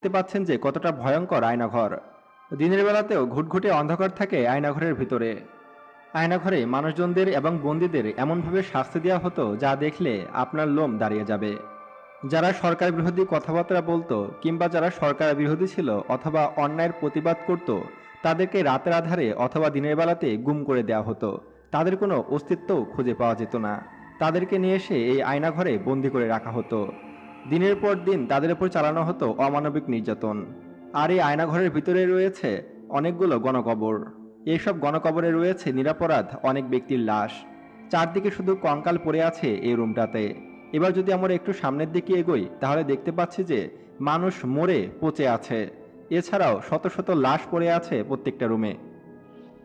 দেখতে পাচ্ছেন যে কতটা ভয়ঙ্কর আয়নাঘর। দিনের বেলাতেও ঘুটঘুটে অন্ধকার থাকে আয়নাঘরের ভিতরে। আয়নাঘরে মানুষজনদের এবং বন্দীদের এমনভাবে শাস্তি দেওয়া হতো যা দেখলে আপনার লোম দাঁড়িয়ে যাবে। যারা সরকার বিরোধী কথাবার্তা বলতো কিংবা যারা সরকার বিরোধী ছিল অথবা অন্যায়ের প্রতিবাদ করত, তাদেরকে রাতের আধারে অথবা দিনের বেলাতে গুম করে দেওয়া হতো। তাদের কোনো অস্তিত্বও খুঁজে পাওয়া যেত না। তাদেরকে নিয়ে এসে এই আয়নাঘরে বন্দি করে রাখা হতো। দিনের পর দিন তাদের উপর চালানো হতো অমানবিক নির্যাতন। আর এই আয়নাঘরের ভিতরে রয়েছে অনেকগুলো গণকবর। এইসব গণকবরে রয়েছে নিরপরাধ অনেক ব্যক্তির লাশ। চারদিকে শুধু কঙ্কাল পড়ে আছে এই রুমটাতে। এবার যদি আমরা একটু সামনের দিকে এগোই তাহলে দেখতে পাচ্ছি যে মানুষ মরে পচে আছে। এছাড়াও শত শত লাশ পড়ে আছে প্রত্যেকটা রুমে।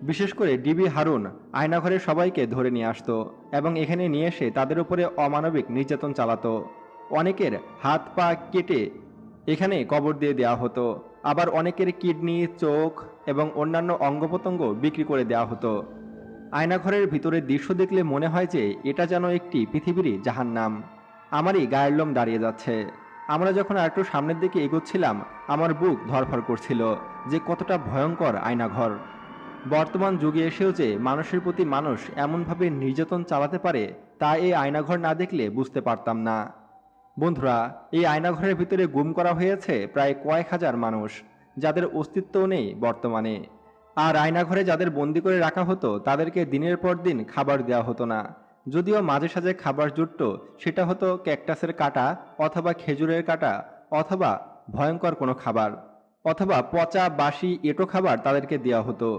বিশেষ করে ডিবি হারুন আয়নাঘরে সবাইকে ধরে নিয়ে আসতো এবং এখানে নিয়ে এসে তাদের উপরে অমানবিক নির্যাতন চালাতো। অনেকের হাত পা কেটে এখানে কবর দিয়ে দেওয়া হতো। আবার অনেকের কিডনি, চোখ এবং অন্যান্য অঙ্গ প্রত্যঙ্গ বিক্রি করে দেওয়া হতো। আয়নাঘরের ভিতরের দৃশ্য দেখলে মনে হয় যে এটা যেন একটি পৃথিবীরই জাহান্নাম। আমারই গায়ের লোম দাঁড়িয়ে যাচ্ছে। আমরা যখন আরেকটু সামনের দিকে এগোচ্ছিলাম, আমার বুক ধড়ফড় করছিল যে কতটা ভয়ঙ্কর আয়নাঘর। বর্তমান যুগে এসেও যে মানুষের প্রতি মানুষ এমনভাবে নির্যাতন চালাতে পারে তা এই আয়নাঘর না দেখলে বুঝতে পারতাম না। বন্ধুরা, এই আয়নাঘরের ভিতরে গুম করা হয়েছে প্রায় কয়েক হাজার মানুষ, যাদের অস্তিত্বও নেই বর্তমানে। আর আয়নাঘরে যাদের বন্দি করে রাখা হতো তাদেরকে দিনের পর দিন খাবার দেওয়া হতো না। যদিও মাঝে সাঝে খাবার জুটত, সেটা হতো ক্যাকটাসের কাঁটা অথবা খেজুরের কাঁটা অথবা ভয়ঙ্কর কোনো খাবার, অথবা পচা বাসি এঁটো খাবার তাদেরকে দেওয়া হতো,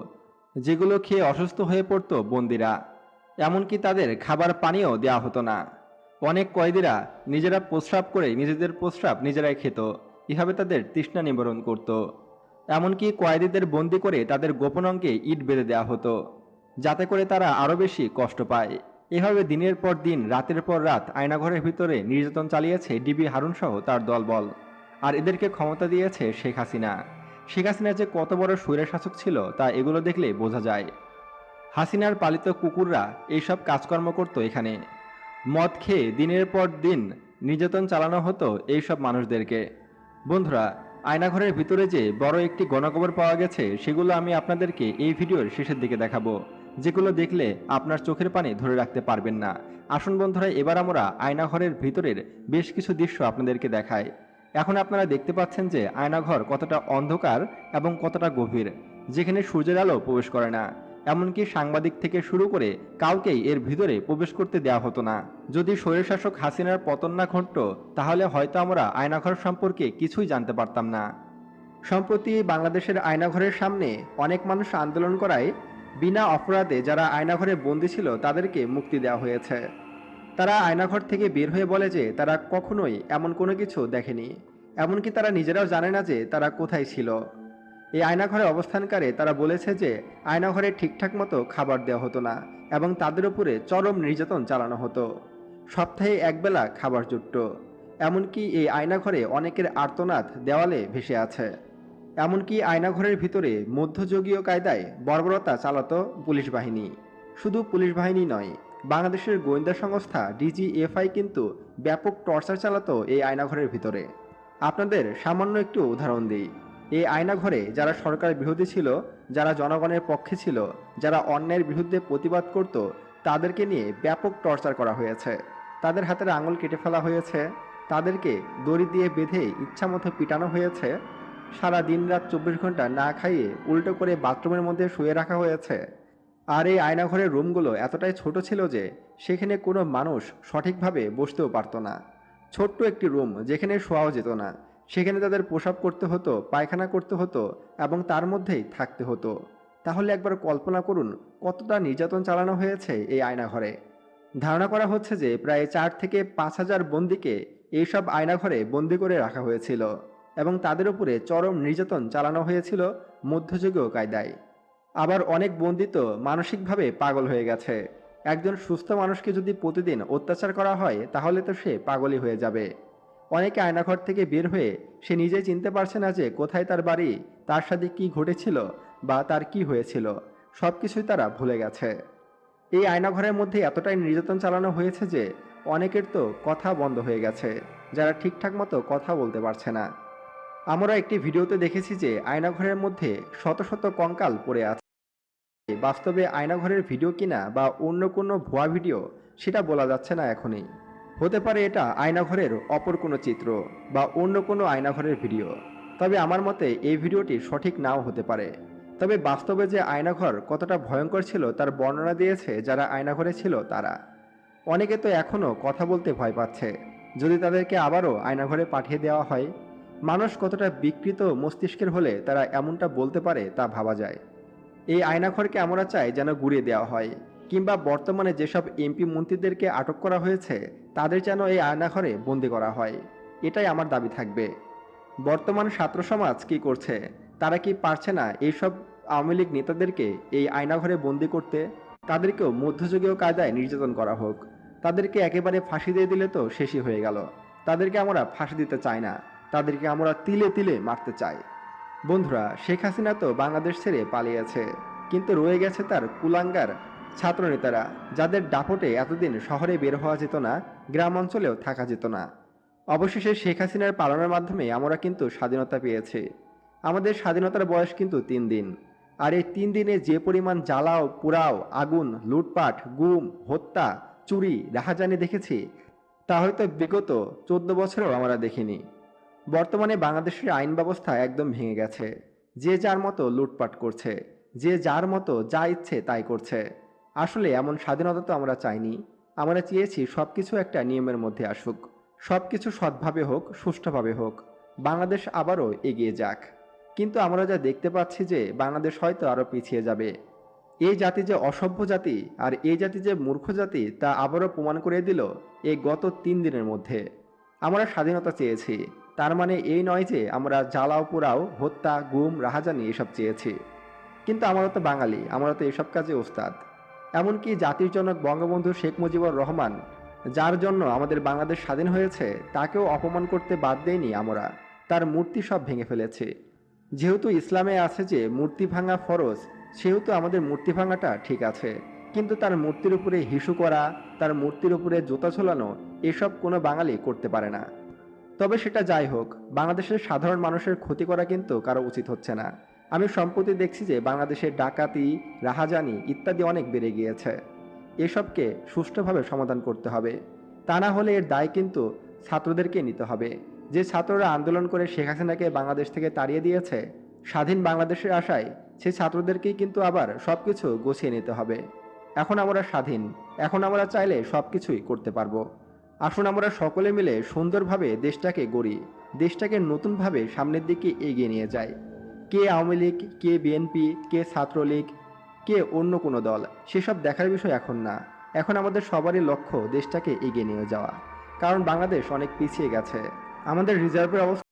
যেগুলো খেয়ে অসুস্থ হয়ে পড়তো বন্দিরা। এমনকি তাদের খাবার পানিও দেওয়া হতো না। অনেক কয়েদিরা নিজেরা প্রস্রাব করে নিজেদের প্রস্রাব নিজেরাই খেত। এভাবে তাদের তৃষ্ণা নিবারণ করত। এমনকি কয়েদিদের বন্দি করে তাদের গোপন অঙ্গে ইট বেঁধে দেওয়া হতো, যাতে করে তারা আরও বেশি কষ্ট পায়। এভাবে দিনের পর দিন রাতের পর রাত আয়নাঘরের ভিতরে নির্যাতন চালিয়েছে ডিবি হারুন সহ তার দলবল। আর এদেরকে ক্ষমতা দিয়েছে শেখ হাসিনা। শেখ হাসিনা যে কত বড় স্বৈরশাসক ছিল তা এগুলো দেখলেই বোঝা যায়। হাসিনার পালিত কুকুররা এইসব কাজকর্ম করত এখানে। মদ খেয়ে দিনের পর দিন নির্যাতন চালানো হতো এইসব মানুষদেরকে। বন্ধুরা, আয়নাঘরের ভিতরে যে বড় একটি গণকবর পাওয়া গেছে সেগুলো আমি আপনাদেরকে এই ভিডিওর শেষের দিকে দেখাবো, যেগুলো দেখলে আপনার চোখের পানি ধরে রাখতে পারবেন না। আসুন বন্ধুরা, এবার আমরা আয়নাঘরের ভিতরের বেশ কিছু দৃশ্য আপনাদেরকে দেখাই। এখন আপনারা দেখতে পাচ্ছেন যে আয়নাঘর কতটা অন্ধকার এবং কতটা গভীর, যেখানে সূর্যের আলো প্রবেশ করে না। এমনকি সাংবাদিক থেকে শুরু করে কাউকেই এর ভিতরে প্রবেশ করতে দেওয়া হতো না। যদি স্বৈরশাসক হাসিনার পতন না ঘটত তাহলে হয়তো আমরা আয়নাঘর সম্পর্কে কিছুই জানতে পারতাম না। সম্প্রতি বাংলাদেশের আয়নাঘরের সামনে অনেক মানুষ আন্দোলন করায় বিনা অপরাধে যারা আয়নাঘরে বন্দী ছিল তাদেরকে মুক্তি দেওয়া হয়েছে। তারা আয়নাঘর থেকে বের হয়ে বলে যে তারা কখনোই এমন কোনো কিছু দেখেনি। এমনকি তারা নিজেরাও জানে না যে তারা কোথায় ছিল। এই আয়নাঘরে অবস্থানকারে তারা বলেছে যে আয়নাঘরে ঠিকঠাক মতো খাবার দেওয়া হতো না এবং তাদের উপরে চরম নির্যাতন চালানো হতো। সপ্তাহে একবেলা খাবার জুটত। এমনকি এই আয়নাঘরে অনেকের আর্তনাদ দেওয়ালে ভেসে আছে। এমনকি আয়নাঘরের ভিতরে মধ্যযুগীয় কায়দায় বর্বরতা চালাতো পুলিশ বাহিনী। শুধু পুলিশ বাহিনী নয়, বাংলাদেশের গোয়েন্দা সংস্থা ডিজিএফআই কিন্তু ব্যাপক টর্চার চালাতো এই আয়নাঘরের ভিতরে। আপনাদের সামান্য একটু উদাহরণ দিই। এই আয়নাঘরে যারা সরকার বিরোধী ছিল, যারা জনগণের পক্ষে ছিল, যারা অন্যায়ের বিরুদ্ধে প্রতিবাদ করত, তাদেরকে নিয়ে ব্যাপক টর্চার করা হয়েছে। তাদের হাতের আঙুল কেটে ফেলা হয়েছে, তাদেরকে দড়ি দিয়ে বেঁধে ইচ্ছামতো পিটানো হয়েছে, সারা দিন রাত 24 ঘন্টা না খাইয়ে উল্টো করে বাথরুমের মধ্যে শুয়ে রাখা হয়েছে। আর এই আয়নাঘরের রুমগুলো এতটাই ছোট ছিল যে সেখানে কোনো মানুষ সঠিকভাবে বসতেও পারতো না। ছোট্ট একটি রুম যেখানে শোয়াও যেত না, সেখানে তাদের প্রসাব করতে হতো, পায়খানা করতে হতো এবং তার মধ্যেই থাকতে হতো। তাহলে একবার কল্পনা করুন কতটা নির্যাতন চালানো হয়েছে এই আয়নাঘরে। ধারণা করা হচ্ছে যে প্রায় 4 থেকে 5 হাজার বন্দীকে এইসব আয়নাঘরে বন্দি করে রাখা হয়েছিল এবং তাদের উপরে চরম নির্যাতন চালানো হয়েছিল মধ্যযুগীয় কায়দায়। আবার অনেক বন্দী তো মানসিকভাবে পাগল হয়ে গেছে। একজন সুস্থ মানুষকে যদি প্রতিদিন অত্যাচার করা হয় তাহলে তো সে পাগলই হয়ে যাবে। অনেকে আয়নাঘর থেকে বের হয়ে সে নিজেই চিনতে পারছে না যে কোথায় তার বাড়ি, তার সাথে কি ঘটেছিল বা তার কি হয়েছিল, সব কিছুই তারা ভুলে গেছে। এই আয়নাঘরের মধ্যে এতটাই নির্যাতন চালানো হয়েছে যে অনেকের তো কথা বন্ধ হয়ে গেছে, যারা ঠিকঠাক মতো কথা বলতে পারছে না। আমরা একটি ভিডিওতে দেখেছি যে আয়নাঘরের মধ্যে শত শত কঙ্কাল পড়ে আছে। বাস্তবে আয়নাঘরের ভিডিও কিনা বা অন্য কোনো ভুয়া ভিডিও সেটা বলা যাচ্ছে না এখনই। হতে পারে এটা আয়নাঘরের অপর কোনো চিত্র বা অন্য কোনো আয়নাঘরের ভিডিও। তবে আমার মতে এই ভিডিওটি সঠিক নাও হতে পারে। তবে বাস্তবে যে আয়নাঘর কতটা ভয়ঙ্কর ছিল তার বর্ণনা দিয়েছে যারা আয়নাঘরে ছিল তারা। অনেকে তো এখনও কথা বলতে ভয় পাচ্ছে, যদি তাদেরকে আবারও আয়নাঘরে পাঠিয়ে দেওয়া হয়। মানুষ কতটা বিকৃত মস্তিষ্কের হলে তারা এমনটা বলতে পারে তা ভাবা যায়। এই আয়নাঘরকে আমরা চাই যেন গুঁড়িয়ে দেওয়া হয়, কিংবা বর্তমানে যেসব এমপি মন্ত্রীদেরকে আটক করা হয়েছে তাদের যেন এই আয়নাঘরে বন্দি করা হয়। এটাই আমার দাবি থাকবে। বর্তমান ছাত্র সমাজ কি করছে? তারা কি পারছে না এইসব আওয়ামী লীগ নেতাদেরকে এই আয়নাঘরে বন্দি করতে? তাদেরকেও মধ্যযুগীয় কায়দায় নির্যাতন করা হোক। তাদেরকে একেবারে ফাঁসি দিয়ে দিলে তো শেষই হয়ে গেল। তাদেরকে আমরা ফাঁসি দিতে চাই না, তাদেরকে আমরা তিলে তিলে মারতে চাই। বন্ধুরা, শেখ হাসিনা তো বাংলাদেশ ছেড়ে পালিয়েছে, কিন্তু রয়ে গেছে তার কুলাঙ্গার ছাত্রনেতারা, যাদের দাপটে এতদিন শহরে বের হওয়া যেত না, গ্রাম অঞ্চলেও থাকা যেত না। অবশেষে শেখ হাসিনার পালনের মাধ্যমে আমরা কিন্তু স্বাধীনতা পেয়েছি। আমাদের স্বাধীনতার বয়স কিন্তু 3 দিন। আর এই 3 দিনে যে পরিমাণ জ্বালাও পোড়াও, আগুন, লুটপাট, গুম, হত্যা, চুরি, রাহাজানি দেখেছি, তা হয়তো বিগত 14 বছরেও আমরা দেখিনি। বর্তমানে বাংলাদেশের আইন ব্যবস্থা একদম ভেঙে গেছে। যে যার মতো লুটপাট করছে, যে যার মতো যা ইচ্ছে তাই করছে। আসলে এমন স্বাধীনতা তো আমরা চাইনি। আমরা চেয়েছি সবকিছু একটা নিয়মের মধ্যে আসুক, সবকিছু সৎভাবে হোক, সুষ্ঠুভাবে হোক, বাংলাদেশ আবারও এগিয়ে যাক। কিন্তু আমরা যা দেখতে পাচ্ছি যে বাংলাদেশ হয়তো আরও পিছিয়ে যাবে। এই জাতি যে অসভ্য জাতি আর এই জাতি যে মূর্খ জাতি তা আবারও প্রমাণ করে দিল এই গত 3 দিনের মধ্যে। আমরা স্বাধীনতা চেয়েছি, তার মানে এই নয় যে আমরা জ্বালাও পোড়াও, হত্যা, গুম, রাহাজানি এসব চেয়েছি। কিন্তু আমরা তো বাঙালি, আমরা তো এসব কাজে ওস্তাদ। এমনকি জাতির জনক বঙ্গবন্ধু শেখ মুজিবুর রহমান, যার জন্য আমাদের বাংলাদেশ স্বাধীন হয়েছে, তাকেও অপমান করতে বাদ দেয়নি আমরা। তার মূর্তি সব ভেঙে ফেলেছি। যেহেতু ইসলামে আছে যে মূর্তি ভাঙা ফরজ, সেহেতু আমাদের মূর্তি ভাঙাটা ঠিক আছে। কিন্তু তার মূর্তির উপরে হিসু করা, তার মূর্তির উপরে জুতা ঝোলানো, এসব কোনো বাঙালি করতে পারে না। তবে সেটা যাই হোক, বাংলাদেশের সাধারণ মানুষের ক্ষতি করা কিন্তু কারো উচিত হচ্ছে না। আমি সম্প্রতি দেখছি যে বাংলাদেশের ডাকাতি, রাহাজানি ইত্যাদি অনেক বেড়ে গিয়েছে। এসবকে সুষ্ঠুভাবে সমাধান করতে হবে। তা না হলে এর দায় কিন্তু ছাত্রদেরকে নিতে হবে। যে ছাত্ররা আন্দোলন করে শেখ হাসিনাকে বাংলাদেশ থেকে তাড়িয়ে দিয়েছে, স্বাধীন বাংলাদেশের আশায়, সেই ছাত্রদেরকেই কিন্তু আবার সবকিছু গুছিয়ে নিতে হবে। এখন আমরা স্বাধীন, এখন আমরা চাইলে সবকিছুই করতে পারবো। আসুন আমরা সকলে মিলে সুন্দরভাবে দেশটাকে গড়ি, দেশটাকে নতুনভাবে সামনের দিকে এগিয়ে নিয়ে যাই। কে আওয়ামী লীগ, কে বিএনপি, কে ছাত্রলীগ, কে অন্য কোনো দল, সেসব দেখার বিষয় এখন না। এখন আমাদের সবারই লক্ষ্য দেশটাকে এগিয়ে নিয়ে যাওয়া। কারণ বাংলাদেশ অনেক পিছিয়ে গেছে। আমাদের রিজার্ভের অবস্থা